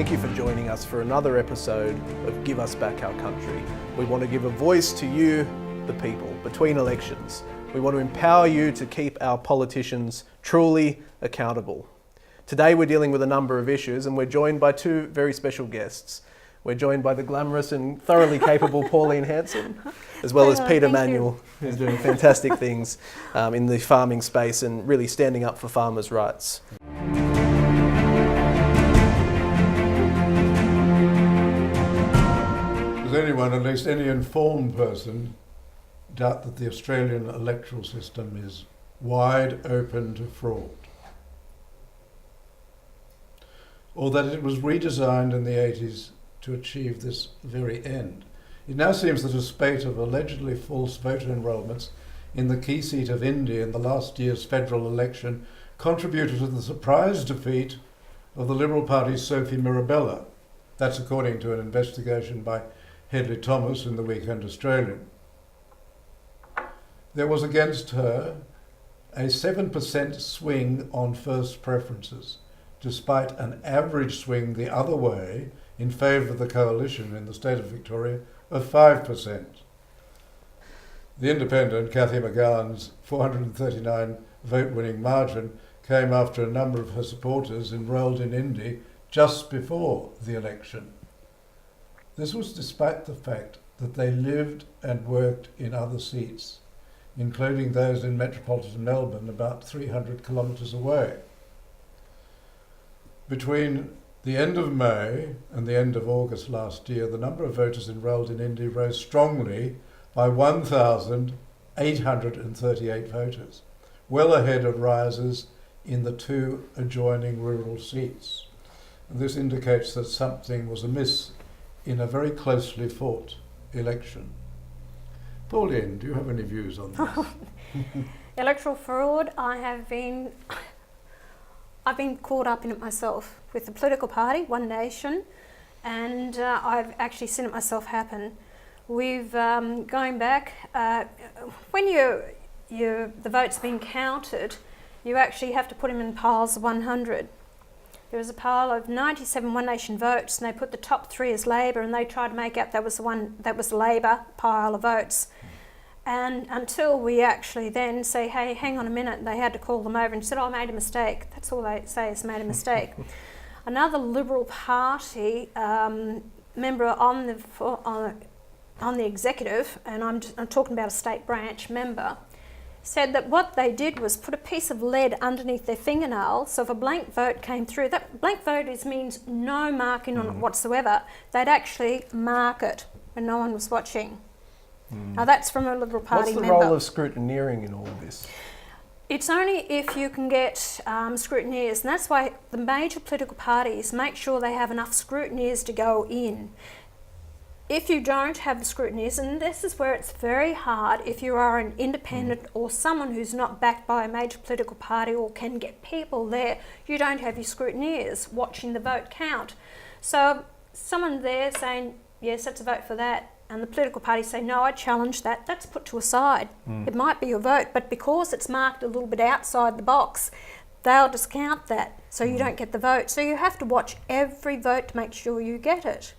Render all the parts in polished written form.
Thank you for joining us for another episode of Give Us Back Our Country. We want to give a voice to you, the people, between elections. We want to empower you to keep our politicians truly accountable. Today we're dealing with a number of issues and we're joined by two very special guests. We're joined by the glamorous and thoroughly capable Pauline Hanson, as well as Peter Manuel, who's doing fantastic things in the farming space and really standing up for farmers' rights. Does anyone, at least any informed person, doubt that the Australian electoral system is wide open to fraud? Or that it was redesigned in the 80s to achieve this very end? It now seems that a spate of allegedly false voter enrolments in the key seat of Indy in the last year's federal election contributed to the surprise defeat of the Liberal Party's Sophie Mirabella. That's according to an investigation by Hedley Thomas in the Weekend Australian. There was against her a 7% swing on first preferences, despite an average swing the other way in favour of the coalition in the state of Victoria of 5%. The independent, Cathy McGowan's 439 vote-winning margin came after a number of her supporters enrolled in Indy just before the election. This was despite the fact that they lived and worked in other seats, including those in metropolitan Melbourne, about 300 kilometres away. Between the end of May and the end of August last year, the number of voters enrolled in Indy rose strongly by 1,838 voters, well ahead of rises in the two adjoining rural seats. And this indicates that something was amiss in a very closely fought election. Pauline, do you have any views on this? Electoral fraud, I've been caught up in it myself with the political party, One Nation, and I've actually seen it myself happen. We've, going back, when the votes are being counted, you actually have to put them in piles of 100. There was a pile of 97 One Nation votes, and they put the top three as Labor, and they tried to make out that was the Labor pile of votes. And until we actually then say, hey, hang on a minute, they had to call them over and said, oh, I made a mistake. That's all they say is made a mistake. Another Liberal Party member on the executive, and I'm talking about a state branch member, said that what they did was put a piece of lead underneath their fingernail, so if a blank vote came through, that blank vote means no marking on it whatsoever. They'd actually mark it when no one was watching. Now that's from a Liberal Party member. What's the role of scrutineering in all of this? It's only if you can get scrutineers, and that's why the major political parties make sure they have enough scrutineers to go in. If you don't have the scrutineers, and this is where it's very hard if you are an independent or someone who's not backed by a major political party or can get people there, you don't have your scrutineers watching the vote count. So someone there saying, yes, that's a vote for that, and the political party say, no, I challenge that, that's put to a side. It might be your vote, but because it's marked a little bit outside the box, they'll discount that, so you don't get the vote. So you have to watch every vote to make sure you get it.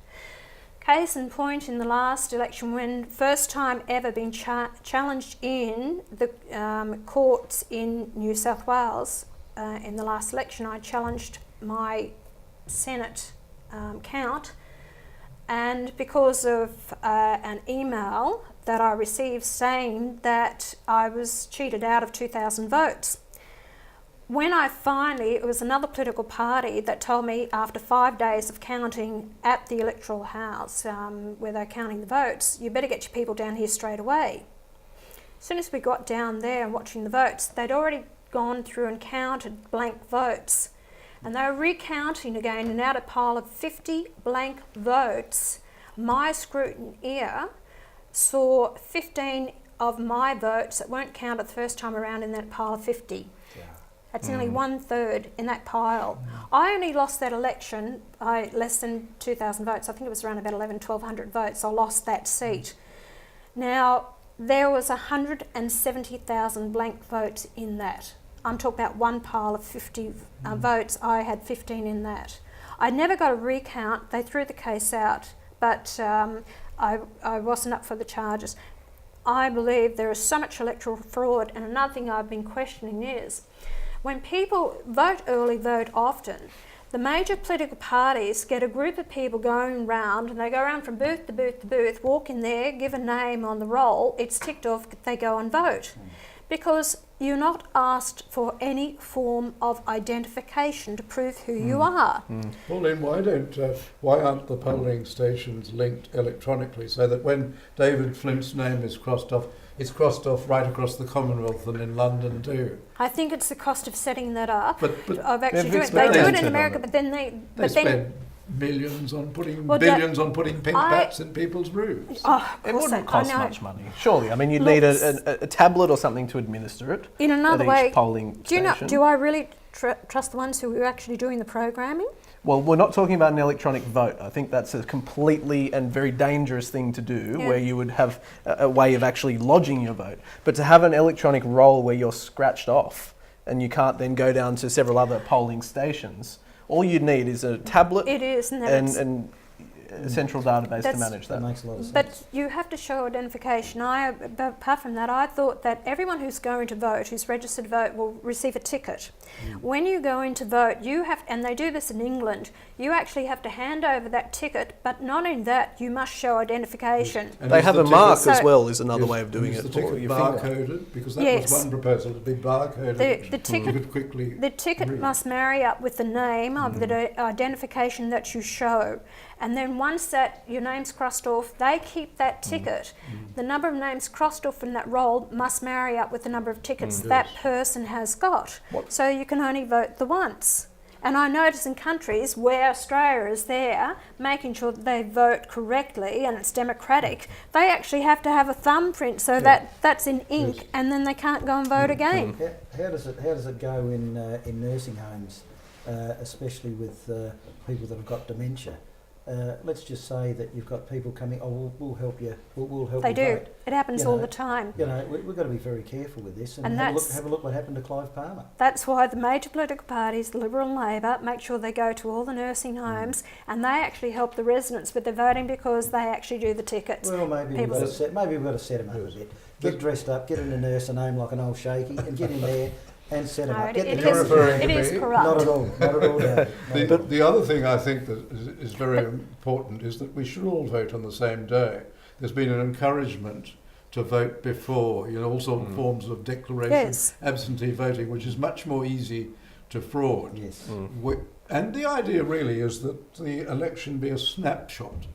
Case in point, in the last election, when first time ever been challenged in the courts in New South Wales, in the last election, I challenged my Senate count, and because of an email that I received saying that I was cheated out of 2,000 votes. When it was another political party that told me after 5 days of counting at the Electoral House, where they're counting the votes, you better get your people down here straight away. As soon as we got down there and watching the votes, they'd already gone through and counted blank votes. And they were recounting again, and out of a pile of 50 blank votes, my scrutineer saw 15 of my votes that weren't counted the first time around in that pile of 50. That's nearly 1/3 in that pile. I only lost that election by less than 2,000 votes. I think it was around about 1,100 votes. I lost that seat. Now, there was 170,000 blank votes in that. I'm talking about one pile of 50 votes. I had 15 in that. I never got a recount. They threw the case out, but I wasn't up for the charges. I believe there is so much electoral fraud, and another thing I've been questioning is when people vote early, vote often, the major political parties get a group of people going round, and they go around from booth to booth to booth, walk in there, give a name on the roll, it's ticked off, they go and vote. Because you're not asked for any form of identification to prove who you are. Pauline, why aren't the polling stations linked electronically so that when David Flint's name is crossed off, it's crossed off right across the Commonwealth and in London too? I think it's the cost of setting that up. But of actually they've doing it. They do it in experimented America, on it. but then they spend millions on putting Well, billions on putting pink bats in people's rooms. Oh, of It course wouldn't I cost know. much money, surely. I mean, you'd Look, need a tablet or something to administer it In another at way, each polling do you know? station. Do I really trust the ones who are actually doing the programming? Well, we're not talking about an electronic vote. I think that's a completely and very dangerous thing to do, Yeah. where you would have a way of actually lodging your vote. But to have an electronic roll where you're scratched off and you can't then go down to several other polling stations, all you'd need is a tablet It is, and then it's- and a central database to That's- manage That that. makes a lot of sense. But you have to show identification. But apart from that, I thought that everyone who's going to vote, who's registered to vote, will receive a ticket. When you go in to vote, you have, and they do this in England, you actually have to hand over that ticket, but not only that, you must show identification. And They is have the a mark ticket- as well, is another is- way of doing is it. the or ticket your finger. barcoded? Because that Yes. was one proposal, to be barcoded. The ticket- You could quickly The ticket read. must marry up with the name of the identification that you show. And then once that your name's crossed off, they keep that ticket. The number of names crossed off in that roll must marry up with the number of tickets that person has got. So you can only vote the once. And I notice in countries where Australia is there, making sure that they vote correctly and it's democratic, they actually have to have a thumbprint so that that's in ink, Yes. and then they can't go and vote again. How does it go in nursing homes, especially with people that have got dementia? Let's just say that you've got people coming. Oh, we'll help you. We'll help They you do. vote. It happens You all know, the time. You know, we've got to be very careful with this and, And have a look what happened to Clive Palmer. That's why the major political parties, the Liberal and Labor, make sure they go to all the nursing homes and they actually help the residents with their voting because they actually do the tickets. Well, maybe we've got to set them up a bit. Get dressed up, get in a nurse and name like an old shaky, and get in there and set them No, up. it, Get it the You're is, referring it to is me? corrupt. Not at all, David. The other thing I think that is very important is that we should all vote on the same day. There's been an encouragement to vote before, all sorts of forms of declaration, Yes. absentee voting, which is much more easy to fraud. Yes. And the idea really is that the election be a snapshot,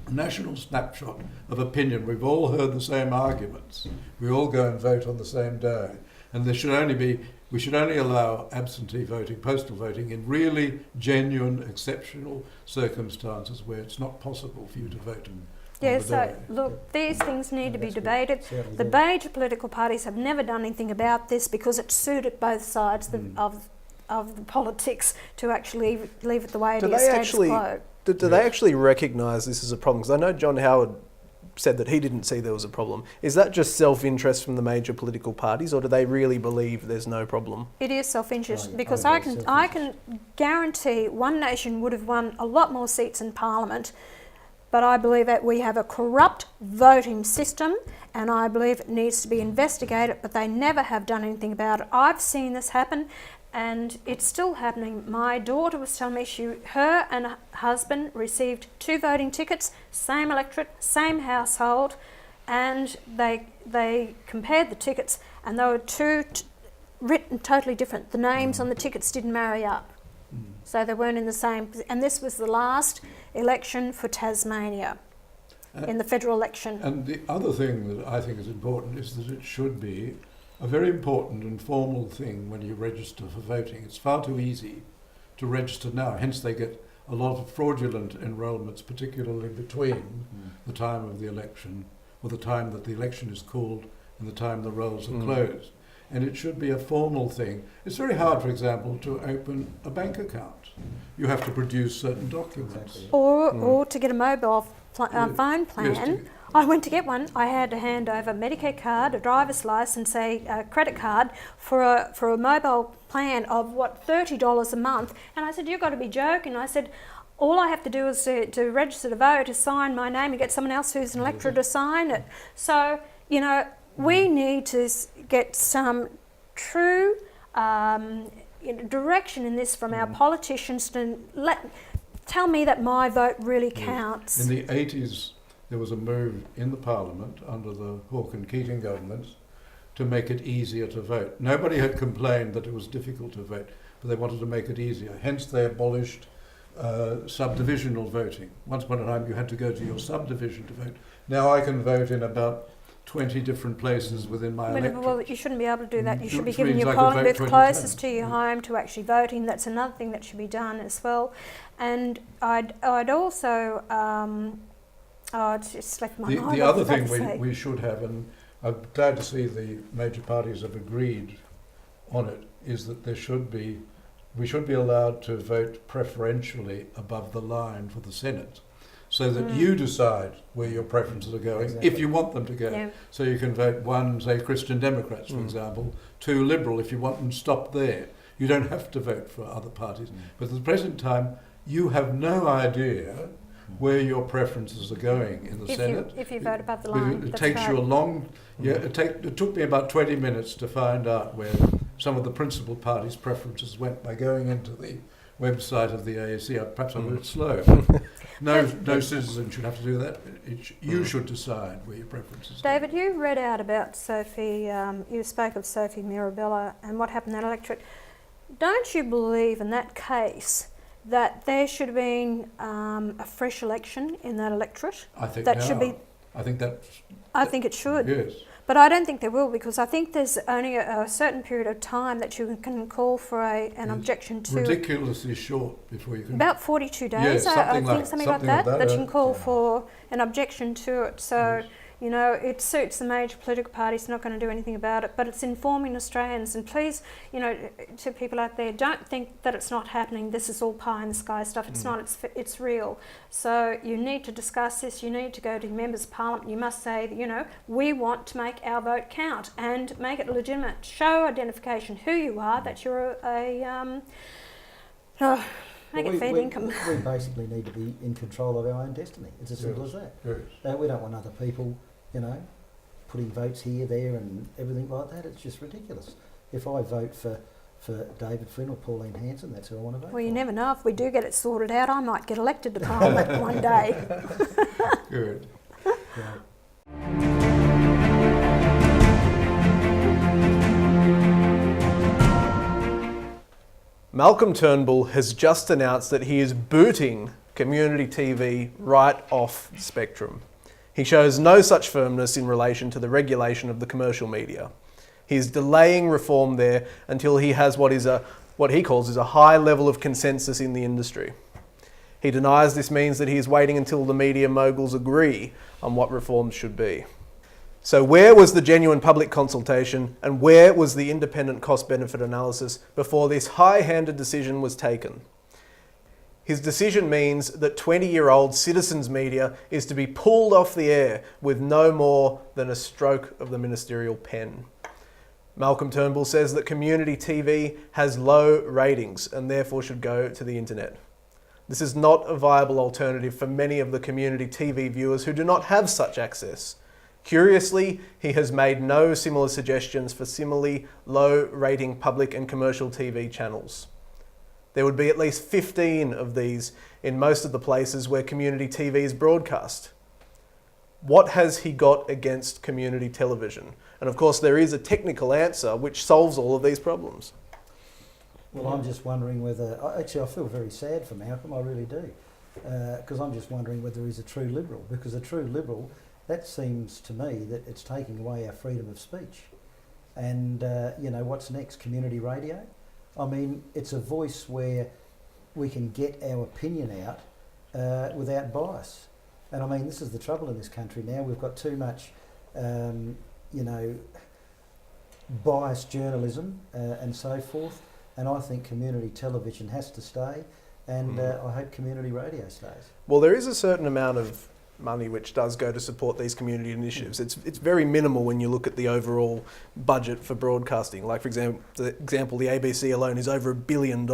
a national snapshot of opinion. We've all heard the same arguments. We all go and vote on the same day. And we should only allow absentee voting, postal voting, in really genuine, exceptional circumstances where it's not possible for you to vote on Yeah, the so day. look, these things need to be That's good. debated. Certainly The do. major political parties have never done anything about this because it suited both sides of the politics to actually leave it the way it Do is, they status actually- quo. Do they actually recognise this as a problem? Because I know John Howard said that he didn't see there was a problem. Is that just self-interest from the major political parties, or do they really believe there's no problem? It is self-interest I because agree, I can guarantee One Nation would have won a lot more seats in Parliament, but I believe that we have a corrupt voting system and I believe it needs to be investigated, but they never have done anything about it. I've seen this happen and it's still happening. My daughter was telling me her and her husband received 2 voting tickets, same electorate, same household, and they compared the tickets and they were written totally different. The names on the tickets didn't marry up. So they weren't in the same, and this was the last election for Tasmania in the federal election. And the other thing that I think is important is that it should be a very important and formal thing when you register for voting. It's far too easy to register now, hence they get a lot of fraudulent enrolments, particularly between the time of the election, or the time that the election is called and the time the rolls are closed. And it should be a formal thing. It's very hard, for example, to open a bank account. You have to produce certain documents. Exactly. Or to get a mobile phone plan. I went to get one. I had to hand over a Medicare card, a driver's license, a credit card for a mobile plan of $30 a month. And I said, "You've got to be joking." I said, "All I have to do is to register to vote, is sign my name and get someone else who's an electorate to sign it." So, we need to get some true direction in this from our politicians to tell me that my vote really counts. In the 80s, there was a move in the Parliament under the Hawke and Keating governments to make it easier to vote. Nobody had complained that it was difficult to vote, but they wanted to make it easier. Hence, they abolished subdivisional voting. Once upon a time, you had to go to your subdivision to vote. Now I can vote in about 20 different places within my electorate. Well, you shouldn't be able to do that. You should be Which giving means your I could polling vote booth 20 closest times. to your home to actually voting. That's another thing that should be done as well. And I'd also, it's just left my mind. The I other was about thing to say. we should have, and I'm glad to see the major parties have agreed on it, is that we should be allowed to vote preferentially above the line for the Senate, so that you decide where your preferences are going, Exactly. if you want them to go. Yeah. So you can vote 1, say, Christian Democrats, for example, 2, Liberal, if you want them stopped there. You don't have to vote for other parties. But at the present time, you have no idea where your preferences are going in the Senate. If you vote above the line, It that's takes right. you a long... Yeah, it took me about 20 minutes to find out where some of the principal parties' preferences went by going into the website of the AAC. Perhaps I'm a bit slow. No citizen should have to do that. You should decide where your preferences go. David, you read out about Sophie, you spoke of Sophie Mirabella and what happened in that electorate. Don't you believe in that case that there should have been a fresh election in that electorate? I think that now, should be. I I think it should. Yes. But I don't think there will, because I think there's only a certain period of time that you can call for an objection to. Ridiculously short before you can... About 42 days, Yes, I think, something something like like that that, you can call for an objection to it. So, it suits the major political parties, not going to do anything about it, but it's informing Australians. And please, to people out there, don't think that it's not happening. This is all pie in the sky stuff. It's not, it's real. So you need to discuss this. You need to go to members of parliament. You must say that, we want to make our vote count and make it legitimate. Show identification, who you are, that you're make it fair income. We basically need to be in control of our own destiny. It's as simple as that. Yes. We don't want other people, putting votes here, there and everything like that. It's just ridiculous. If I vote for David Flint or Pauline Hanson, that's who I want to vote for. Well, you never know. If we do get it sorted out, I might get elected to Parliament one day. Good. Right. Malcolm Turnbull has just announced that he is booting community TV right off Spectrum. He shows no such firmness in relation to the regulation of the commercial media. He is delaying reform there until he has what he calls a high level of consensus in the industry. He denies this means that he is waiting until the media moguls agree on what reforms should be. So where was the genuine public consultation and where was the independent cost-benefit analysis before this high-handed decision was taken? His decision means that 20-year-old citizens' media is to be pulled off the air with no more than a stroke of the ministerial pen. Malcolm Turnbull says that community TV has low ratings and therefore should go to the internet. This is not a viable alternative for many of the community TV viewers who do not have such access. Curiously, he has made no similar suggestions for similarly low-rating public and commercial TV channels. There would be at least 15 of these in most of the places where community TV is broadcast. What has he got against community television? And of course, there is a technical answer which solves all of these problems. Well, I'm just wondering whether... Actually, I feel very sad for Malcolm, I really do. Because I'm just wondering whether he's a true Liberal. Because a true Liberal, that seems to me that it's taking away our freedom of speech. And, what's next? Community radio? I mean, it's a voice where we can get our opinion out without bias. And I mean, this is the trouble in this country now. We've got too much, biased journalism and so forth. And I think community television has to stay. And I hope community radio stays. Well, there is a certain amount of money which does go to support these community initiatives. It's very minimal when you look at the overall budget for broadcasting. Like, for example, the ABC alone is over $1 billion.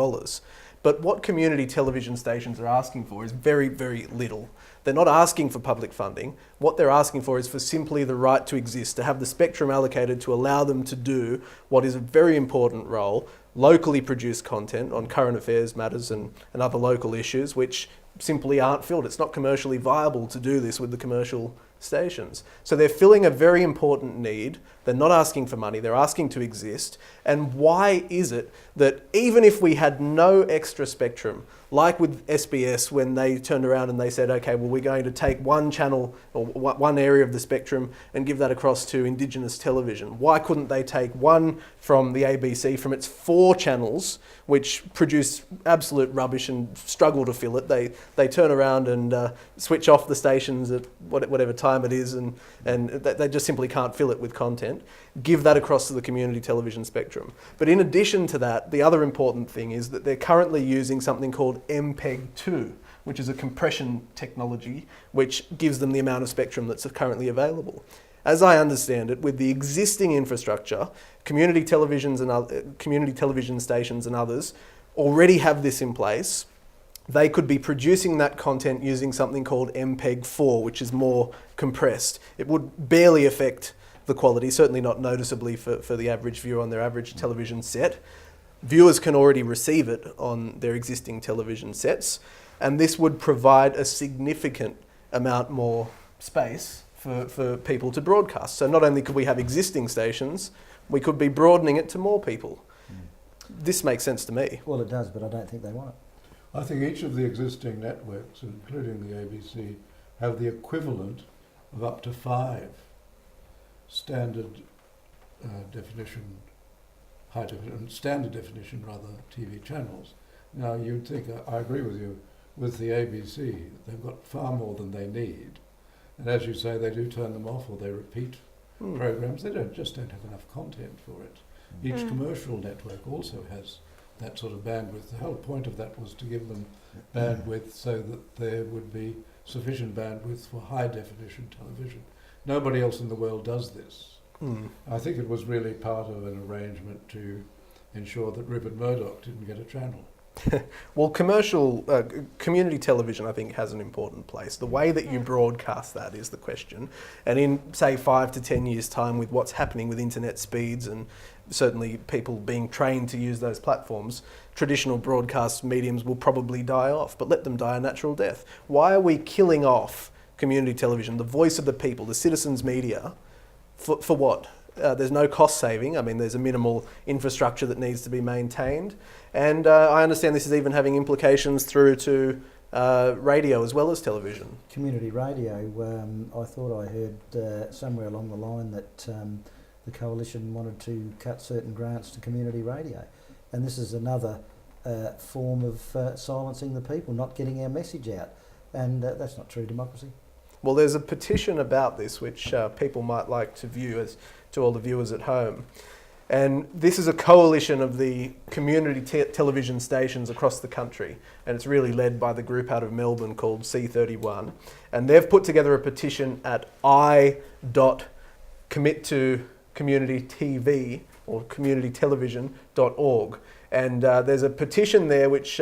But what community television stations are asking for is very, very little. They're not asking for public funding. What they're asking for is for simply the right to exist, to have the spectrum allocated to allow them to do what is a very important role, locally produced content on current affairs matters and other local issues, which simply aren't filled. It's not commercially viable to do this with the commercial stations. So they're filling a very important need. They're not asking for money, they're asking to exist. And why is it that even if we had no extra spectrum, like with SBS when they turned around and they said, okay, well, we're going to take one channel or one area of the spectrum and give that across to Indigenous television. Why couldn't they take one from the ABC, from its 4 channels, which produce absolute rubbish and struggle to fill it? They turn around and switch off the stations at whatever time it is, and they just simply can't fill it with content. Give that across to the community television spectrum. But in addition to that, the other important thing is that they're currently using something called MPEG-2, which is a compression technology which gives them the amount of spectrum that's currently available. As I understand it, with the existing infrastructure, community television stations and others already have this in place. They could be producing that content using something called MPEG-4, which is more compressed. It would barely affect the quality, certainly not noticeably for the average viewer on their average television set. Viewers can already receive it on their existing television sets, and this would provide a significant amount more space for people to broadcast. So not only could we have existing stations, we could be broadening it to more people. This makes sense to me. Well, it does, but I don't think they want it. I think each of the existing networks, including the ABC, have the equivalent of up to 5 standard definition, standard definition TV channels. Now you'd think, I agree with you, with the ABC, they've got far more than they need. And as you say, they do turn them off or they repeat programs. They don't have enough content for it. Each commercial network also has that sort of bandwidth. The whole point of that was to give them bandwidth so that there would be sufficient bandwidth for high definition television. Nobody else in the world does this. I think it was really part of an arrangement to ensure that Rupert Murdoch didn't get a channel. Well, community television, I think, has an important place. The way that you broadcast that is the question. And in, say, 5 to 10 years' time, with what's happening with internet speeds and certainly people being trained to use those platforms, traditional broadcast mediums will probably die off, but let them die a natural death. Why are we killing off community television, the voice of the people, the citizens' media, for what? There's no cost saving. I mean, there's a minimal infrastructure that needs to be maintained. And I understand this is even having implications through to radio as well as television. Community radio, I thought I heard somewhere along the line that the Coalition wanted to cut certain grants to community radio. And this is another form of silencing the people, not getting our message out. And that's not true democracy. Well, there's a petition about this which people might like to view as to all the viewers at home. And this is a coalition of the community television stations across the country. And it's really led by the group out of Melbourne called C31. And they've put together a petition at i.committocommunitytv or communitytelevision.org. And there's a petition there which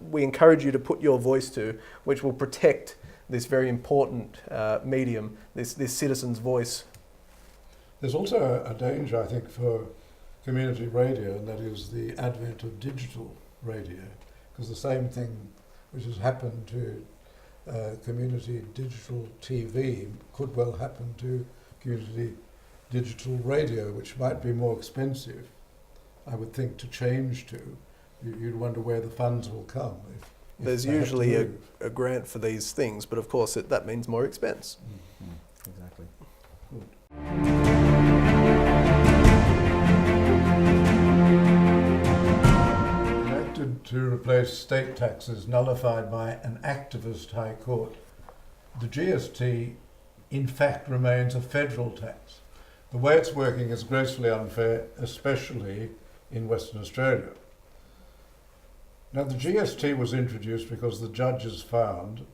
we encourage you to put your voice to, which will protect this very important medium, this citizen's voice. There's also a danger, I think, for community radio, and that is the advent of digital radio, because the same thing which has happened to community digital TV could well happen to community digital radio, which might be more expensive, I would think, to change to. You'd wonder where the funds will come. If There's usually a grant for these things, but of course that means more expense. Exactly. Good. Enacted to replace state taxes nullified by an activist High Court, the GST in fact remains a federal tax. The way it's working is grossly unfair, especially in Western Australia. Now, the GST was introduced because the judges found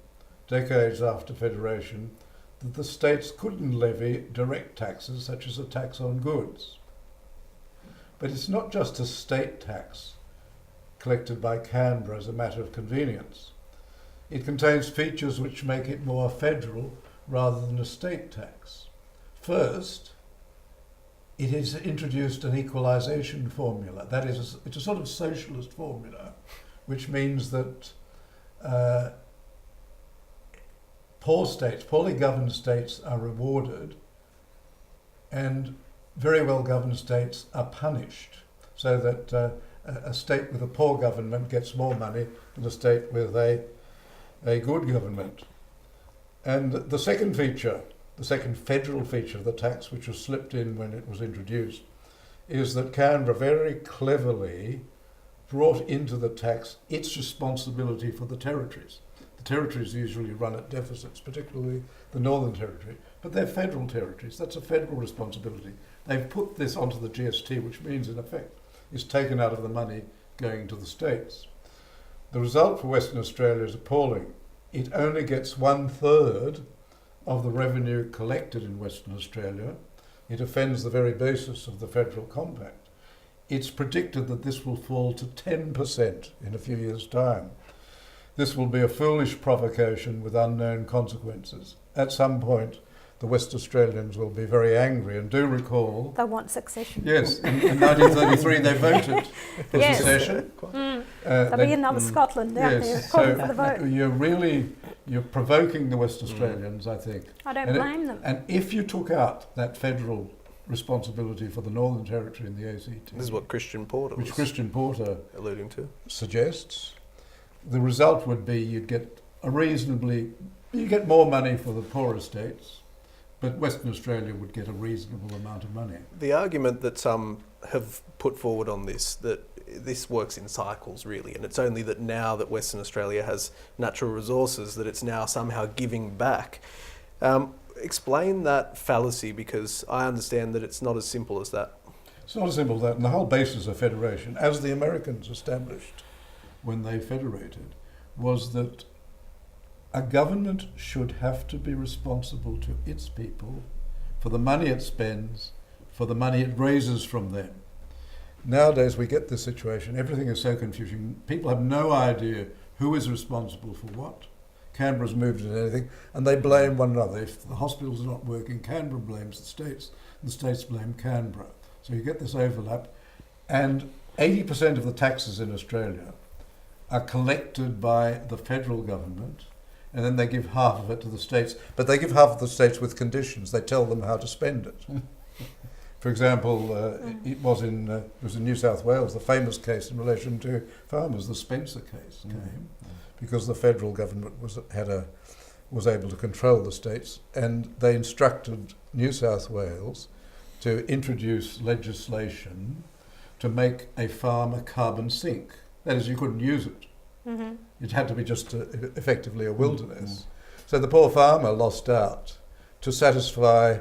decades after Federation, that the states couldn't levy direct taxes such as a tax on goods. But it's not just a state tax collected by Canberra as a matter of convenience. It contains features which make it more federal rather than a state tax. First, it has introduced an equalisation formula. That is, it's a sort of socialist formula, which means that poor states, poorly governed states are rewarded and very well governed states are punished, so that a state with a poor government gets more money than a state with a good government. And the second feature, the second federal feature of the tax, which was slipped in when it was introduced, is that Canberra very cleverly brought into the tax its responsibility for the territories. The territories usually run at deficits, particularly the Northern Territory, but they're federal territories. That's a federal responsibility. They've put this onto the GST, which means, in effect, it's taken out of the money going to the states. The result for Western Australia is appalling. It only gets 1/3 of the revenue collected in Western Australia. It offends the very basis of the Federal Compact. It's predicted that this will fall to 10% in a few years' time. This will be a foolish provocation with unknown consequences. At some point, the West Australians will be very angry, and do recall... They want succession. Yes, in 1933 they voted for Yes. secession. There'll be another Scotland out there calling for the vote. You're provoking the West Australians, I think. I don't blame them. And if you took out that federal responsibility for the Northern Territory in the ACT, This is what Christian Porter which was Christian Porter alluding to. suggests, the result would be you get more money for the poorer states, but Western Australia would get a reasonable amount of money. The argument that some have put forward on this, that this works in cycles really, and it's only that now that Western Australia has natural resources that it's now somehow giving back. Explain that fallacy, because I understand that it's not as simple as that. It's not as simple as that, and the whole basis of federation, as the Americans established when they federated, was that a government should have to be responsible to its people for the money it spends, for the money it raises from them. Nowadays we get this situation, everything is so confusing, people have no idea who is responsible for what. Canberra's moved into anything, and they blame one another. If the hospitals are not working, Canberra blames the states, and the states blame Canberra. So you get this overlap, and 80% of the taxes in Australia are collected by the federal government, and then they give half of it to the states, but they give half of the states with conditions. They tell them how to spend it. For example, it was in New South Wales, the famous case in relation to farmers, the Spencer case came, because the federal government was able to control the states, and they instructed New South Wales to introduce legislation to make a farm a carbon sink. That is, you couldn't use it. Mm-hmm. It had to be just effectively a wilderness. So the poor farmer lost out to satisfy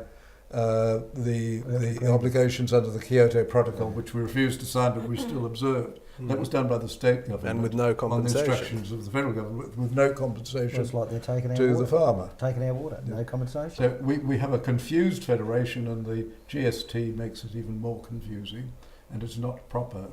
the obligations under the Kyoto Protocol, which we refused to sign but we still observed. That was done by the state government. And with no compensation. On the instructions of the federal government, with no compensation It's like they're taking our to water. the farmer. Taking our water, no compensation. So we have a confused federation, and the GST makes it even more confusing, and it's not proper.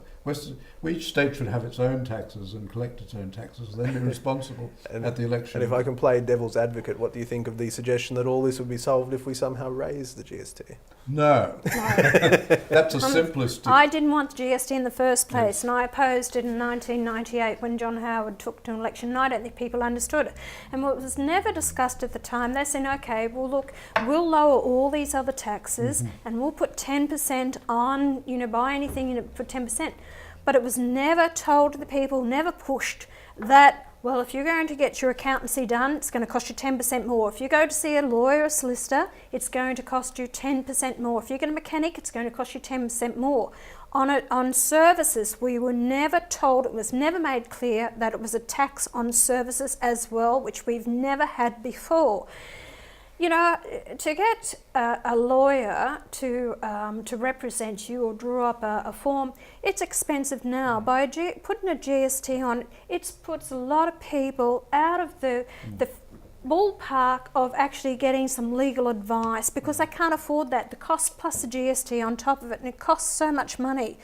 Each state should have its own taxes and collect its own taxes, then be responsible at the election. And if I can play devil's advocate, what do you think of the suggestion that all this would be solved if we somehow raise the GST? No. That's a simplistic... I didn't want the GST in the first place, and I opposed it in 1998 when John Howard took to an election, and I don't think people understood it. And what was never discussed at the time, they said, okay, well look, we'll lower all these other taxes and we'll put 10% on, buy anything for 10%. But it was never told to the people, never pushed that, well, if you're going to get your accountancy done, it's going to cost you 10% more. If you go to see a lawyer or solicitor, it's going to cost you 10% more. If you get a mechanic, it's going to cost you 10% more. On services, we were never told, it was never made clear that it was a tax on services as well, which we've never had before. To get a lawyer to represent you or draw up a form, it's expensive now. By putting a GST on, it puts a lot of people out of the ballpark of actually getting some legal advice, because they can't afford that. The cost plus the GST on top of it, and it costs so much money.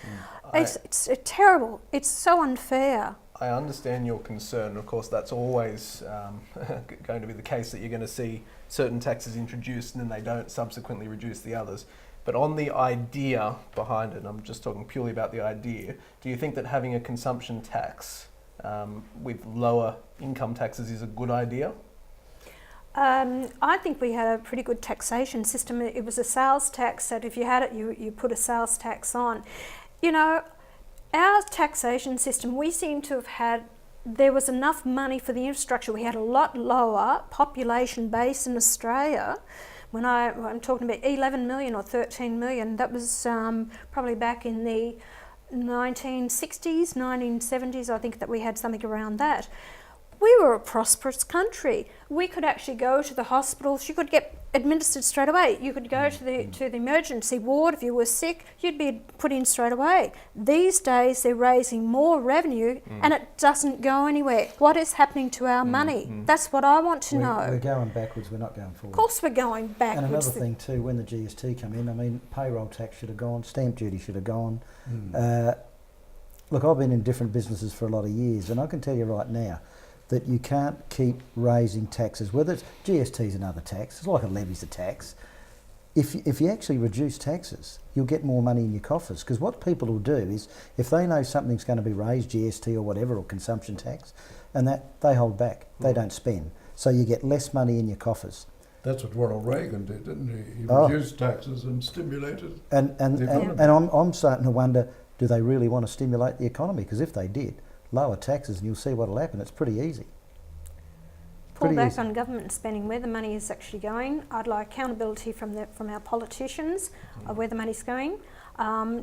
It's terrible. It's so unfair. I understand your concern. Of course, that's always going to be the case, that you're going to see certain taxes introduced and then they don't subsequently reduce the others. But on the idea behind it, and I'm just talking purely about the idea, do you think that having a consumption tax with lower income taxes is a good idea? I think we had a pretty good taxation system. It was a sales tax that if you had it, you put a sales tax on. You know, our taxation system, we seem to have had, there was enough money for the infrastructure. We had a lot lower population base in Australia. When I'm talking about 11 million or 13 million, that was probably back in the 1960s, 1970s, I think that we had something around that. We were a prosperous country. We could actually go to the hospitals. You could get administered straight away. You could go to the emergency ward if you were sick. You'd be put in straight away. These days they're raising more revenue and it doesn't go anywhere. What is happening to our money? That's what I want to know. We're going backwards, we're not going forward. Of course we're going backwards. And another thing too, when the GST come in, I mean, payroll tax should have gone, stamp duty should have gone. Look, I've been in different businesses for a lot of years, and I can tell you right now that you can't keep raising taxes. Whether it's GST is another tax, it's like a levy's a tax. If you actually reduce taxes, you'll get more money in your coffers, because what people will do is, if they know something's going to be raised, GST or whatever, or consumption tax, and that they hold back, they don't spend. So you get less money in your coffers. That's what Ronald Reagan did, didn't he? He reduced taxes and stimulated the economy. And I'm starting to wonder, do they really want to stimulate the economy? Because if they did, lower taxes and you'll see what'll happen. It's pretty easy. Pull back on government spending, where the money is actually going. I'd like accountability from our politicians of where the money's going.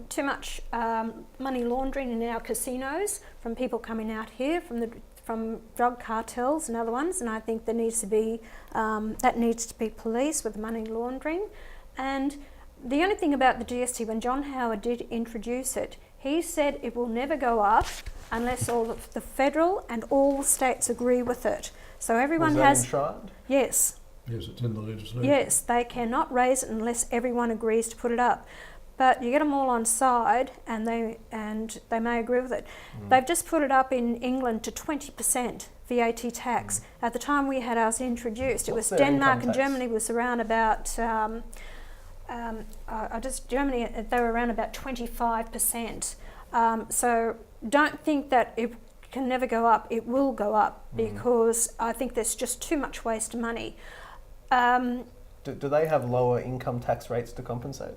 Too much money laundering in our casinos from people coming out here from drug cartels and other ones, and I think there needs to be that needs to be policed with the money laundering. And the only thing about the GST, when John Howard did introduce it, he said it will never go up unless all of the federal and all the states agree with it. So everyone has. Enshrined? Yes. Yes, it's in the legislation. Yes, they cannot raise it unless everyone agrees to put it up. But you get them all on side, and they may agree with it. They've just put it up in England to 20% VAT tax. At the time we had ours introduced, it was Denmark and Germany was around about. Germany, they were around about 25%. So don't think that it can never go up. It will go up because I think there's just too much waste of money. Do they have lower income tax rates to compensate?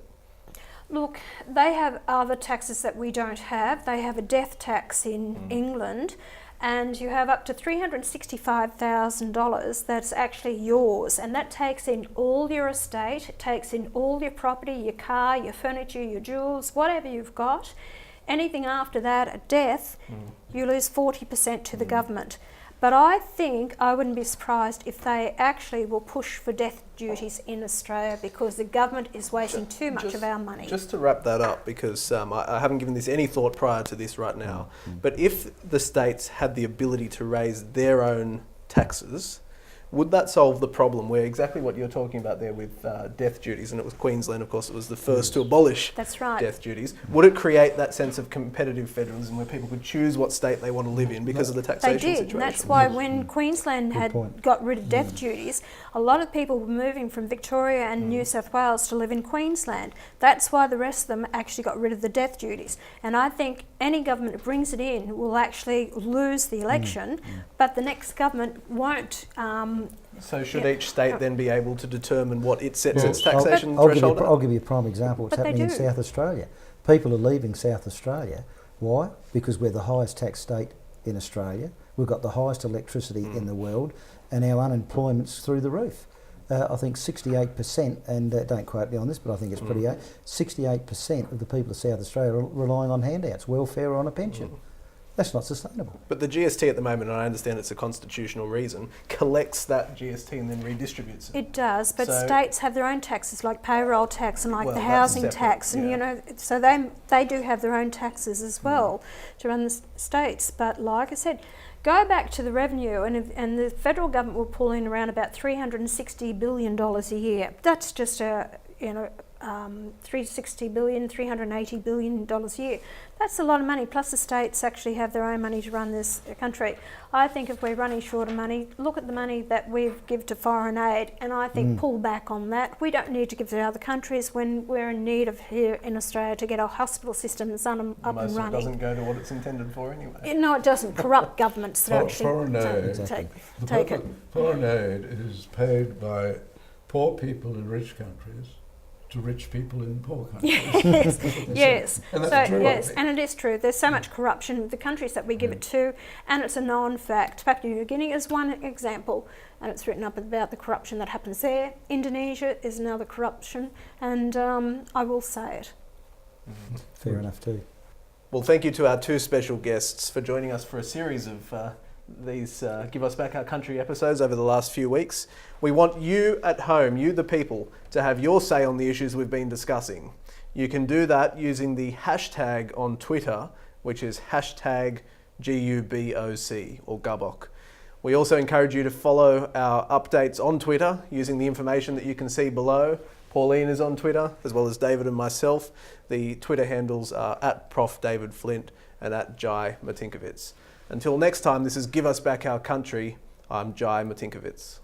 Look, they have other taxes that we don't have. They have a death tax in England, and you have up to $365,000 that's actually yours, and that takes in all your estate, it takes in all your property, your car, your furniture, your jewels, whatever you've got. Anything after that, at death, you lose 40% to the government. But I think I wouldn't be surprised if they actually will push for death duties in Australia, because the government is wasting too much of our money. Just to wrap that up, because I haven't given this any thought prior to this right now, but if the states had the ability to raise their own taxes, would that solve the problem where exactly what you're talking about there with death duties, and it was Queensland, of course, it was the first to abolish death duties. Would it create that sense of competitive federalism where people could choose what state they want to live in because of the taxation situation? They did, and that's why when Queensland got rid of death duties, a lot of people were moving from Victoria and New South Wales to live in Queensland. That's why the rest of them actually got rid of the death duties. And I think any government that brings it in will actually lose the election, but the next government won't. So should each state then be able to determine what it sets its taxation threshold at? I'll give you a prime example. What's happening in South Australia. People are leaving South Australia. Why? Because we're the highest tax state in Australia. We've got the highest electricity in the world, and our unemployment's through the roof. I think 68%, and don't quote me on this, but I think it's pretty 68% of the people of South Australia are relying on handouts, welfare, or on a pension. That's not sustainable. But the GST at the moment, and I understand it's a constitutional reason, collects that GST and then redistributes it. It does, but states have their own taxes, like payroll tax and like the housing tax, and you know, so they do have their own taxes as well to run the states. But like I said, Go back to the revenue, and the federal government will pull in around about $360 billion a year. That's just $360 billion, $380 billion a year. That's a lot of money, plus the states actually have their own money to run this country. I think if we're running short of money, look at the money that we give to foreign aid, and I think pull back on that. We don't need to give to other countries when we're in need of here in Australia to get our hospital systems up and running. Most of it doesn't go to what it's intended for anyway. No, it doesn't. Corrupt governments that actually Foreign aid, take it. Foreign aid is paid by poor people in rich countries to rich people in poor countries. Yes, yes. And that's true, yes, and it is true. There's so much corruption in the countries that we give it to, and it's a known fact. Papua New Guinea is one example, and it's written up about the corruption that happens there. Indonesia is another corruption, and I will say it. Fair enough too. Well, thank you to our two special guests for joining us for a series of these Give Us Back Our Country episodes over the last few weeks. We want you at home, you the people, to have your say on the issues we've been discussing. You can do that using the hashtag on Twitter, which is hashtag GUBOC or GUBOC. We also encourage you to follow our updates on Twitter using the information that you can see below. Pauline is on Twitter, as well as David and myself. The Twitter handles are at Prof David Flint and at Jai Martinkovits. Until next time, this is Give Us Back Our Country. I'm Jai Martinkovits.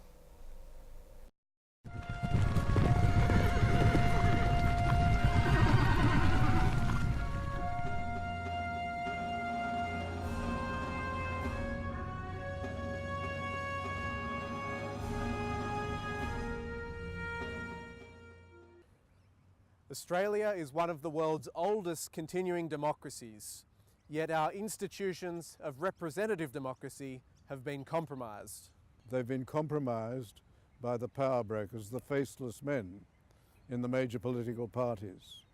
Australia is one of the world's oldest continuing democracies. Yet our institutions of representative democracy have been compromised. They've been compromised by the power brokers, the faceless men in the major political parties.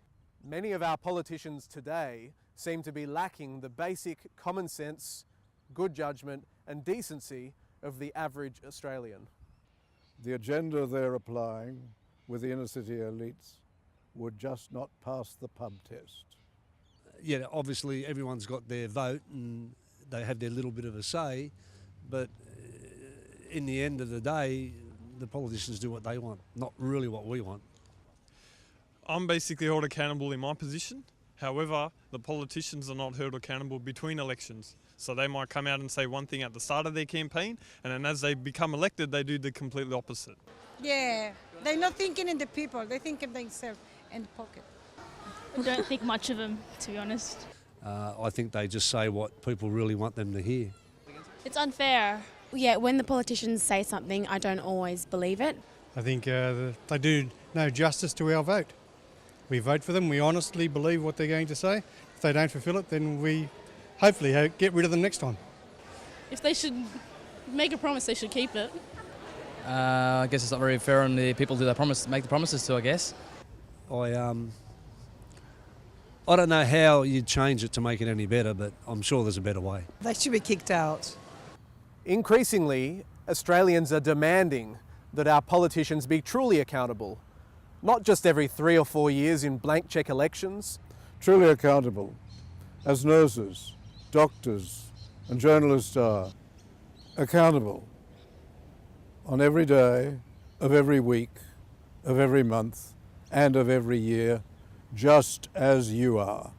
Many of our politicians today seem to be lacking the basic common sense, good judgment and decency of the average Australian. The agenda they're applying with the inner city elites would just not pass the pub test. Yeah, obviously everyone's got their vote and they have their little bit of a say, but in the end of the day, the politicians do what they want, not really what we want. I'm basically held accountable in my position. However, the politicians are not held accountable between elections. So they might come out and say one thing at the start of their campaign, and then as they become elected, they do the completely opposite. Yeah, they're not thinking in the people, they think of themselves in the pocket. I don't think much of them, to be honest. I think they just say what people really want them to hear. It's unfair. Yeah, when the politicians say something, I don't always believe it. I think they do no justice to our vote. We vote for them, we honestly believe what they're going to say. If they don't fulfil it, then we hopefully get rid of them next time. If they should make a promise, they should keep it. I guess it's not very fair on the people who they make the promises to, I guess. I don't know how you'd change it to make it any better, but I'm sure there's a better way. They should be kicked out. Increasingly, Australians are demanding that our politicians be truly accountable, not just every 3 or 4 years in blank cheque elections. Truly accountable, as nurses, doctors and journalists are accountable on every day of every week, of every month and of every year, just as you are.